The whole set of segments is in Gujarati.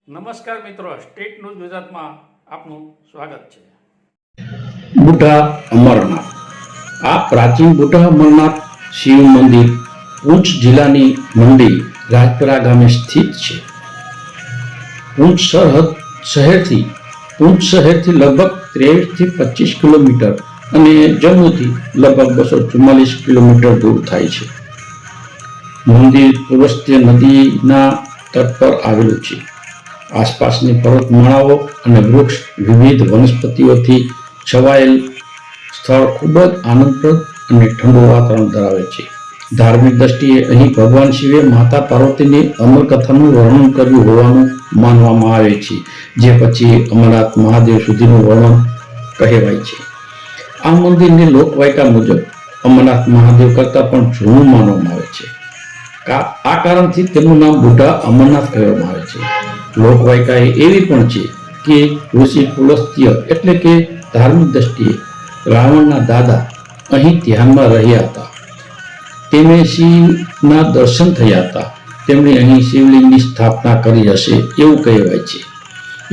નમસ્કાર મિત્રો, સ્ટેટ ન્યૂઝ ગુજરાતમાં આપનું સ્વાગત છે। બુઢા અમરનાથ આ પ્રાચીન બુઢા અમરનાથ શિવ મંદિર પૂંછ જિલ્લાની મંડી રાજપરા ગામે સ્થિત છે। પૂંછ શહેરથી લગભગ 23 થી 25 કિલોમીટર અને જમ્મુથી લગભગ 244 કિલોમીટર દૂર થાય છે। મંદિર પૂર્વસ્થ નદીના તટ પર આવેલું છે। આસપાસની પર્વતમાળાઓ અને વૃક્ષ વિવિધ વનસ્પતિઓથી છવાયેલ સ્થળ ખૂબ જ આનંદપ્રદ અને ઠંડુ વાતાવરણ ધરાવે છે। ધાર્મિક દ્રષ્ટિએ અહીં ભગવાન શિવે માતા પાર્વતીની અમર કથાનું વર્ણન કર્યું હોવાનું માનવામાં આવે છે, જે પછી અમરનાથ મહાદેવ સુધીનું વર્ણન કહેવાય છે। આ મંદિરને લોકવાયકા મુજબ અમરનાથ મહાદેવ કરતાં પણ જૂનું માનવામાં આવે છે। આ કારણથી તેનું નામ બુઢા અમરનાથ કહેવામાં આવે છે। લોકવાયકા એવી પણ છે કે ઋષિ પુલસ્ત્ય એટલે કે ધાર્મિક દ્રષ્ટિએ રાવણના દાદા અહીં ધ્યાનમાં રહ્યા હતા। તેમને શિવના દર્શન થયા હતા। તેમણે અહીં શિવલિંગની સ્થાપના કરી હશે એવું કહેવાય છે।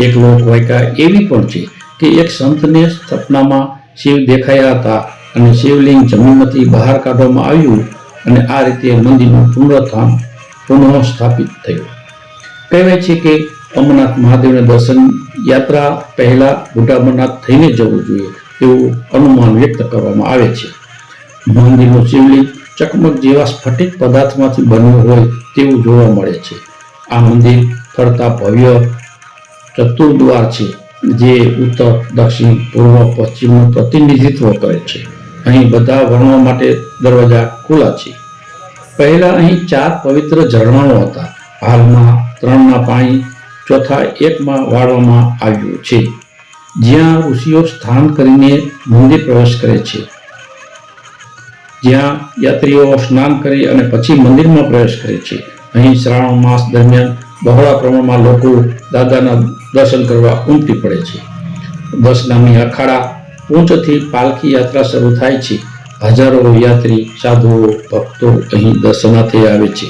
એક લોકવાયકા એવી પણ છે કે એક સંતને સપનામાં શિવ દેખાયા હતા અને શિવલિંગ જમીનમાંથી બહાર કાઢવામાં આવ્યું અને આ રીતે મંદિરનું પુનઃ સ્થાપિત થયું। કહેવાય છે કે અમરનાથ મહાદેવને દર્શન યાત્રા પહેલા બુઢા અમરનાથ થઈને જવું જોઈએ એવું અનુમાન વ્યક્ત કરવામાં આવે છે। મંદિરનું શિવલિંગ ચકમક જેવા સ્ફટિક પદાર્થમાંથી બન્યું હોય તેવું જોવા મળે છે। આ મંદિર ફરતા ભવ્ય ચતુર્દ્વાર છે, જે ઉત્તર, દક્ષિણ, પૂર્વ, પશ્ચિમનું પ્રતિનિધિત્વ કરે છે। અહીં બધા વર્ણો માટે દરવાજા ખુલ્લા છે। પહેલા અહીં 4 પવિત્ર ઝરણાઓ હતા। હાલમાં 3ના પાણી ચોથા એકમાં વાળવામાં આવ્યું છે, જ્યાં ઋષિઓ સ્નાન કરીને મંદિર પ્રવેશ કરે છે। જ્યાં યાત્રીઓ સ્નાન કરી અને પછી મંદિરમાં પ્રવેશ કરે છે। અહીં શ્રાવણ માસ દરમિયાન બહોળા પ્રમાણમાં લોકો દાદાના દર્શન કરવા ઉમટી પડે છે। દશનામી અખાડા પૂંછથી પાલખી યાત્રા શરૂ થાય છે। હજારો યાત્રી, સાધુઓ, ભક્તો અહીં દર્શનાર્થે આવે છે।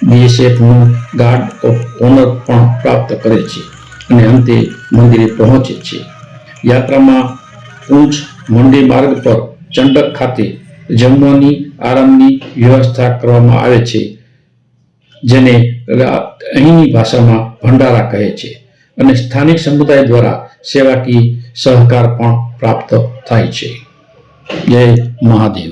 BSFનું ગાર્ડ ઓફ ઓનર પણ પ્રાપ્ત કરે છે અને અંતે મંદિરે પહોંચે છે। યાત્રામાં પૂંછ મંડી માર્ગ પર ચંડક ખાતે જમવાની આરામની વ્યવસ્થા કરવામાં આવે છે, જેને અહીંની ભાષામાં ભંડારા કહે છે, અને સ્થાનિક સમુદાય દ્વારા સેવાકીય સહકાર પણ પ્રાપ્ત થાય છે। જય મહાદેવ।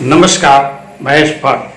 નમસ્કાર, મહેશ ભટ્ટ,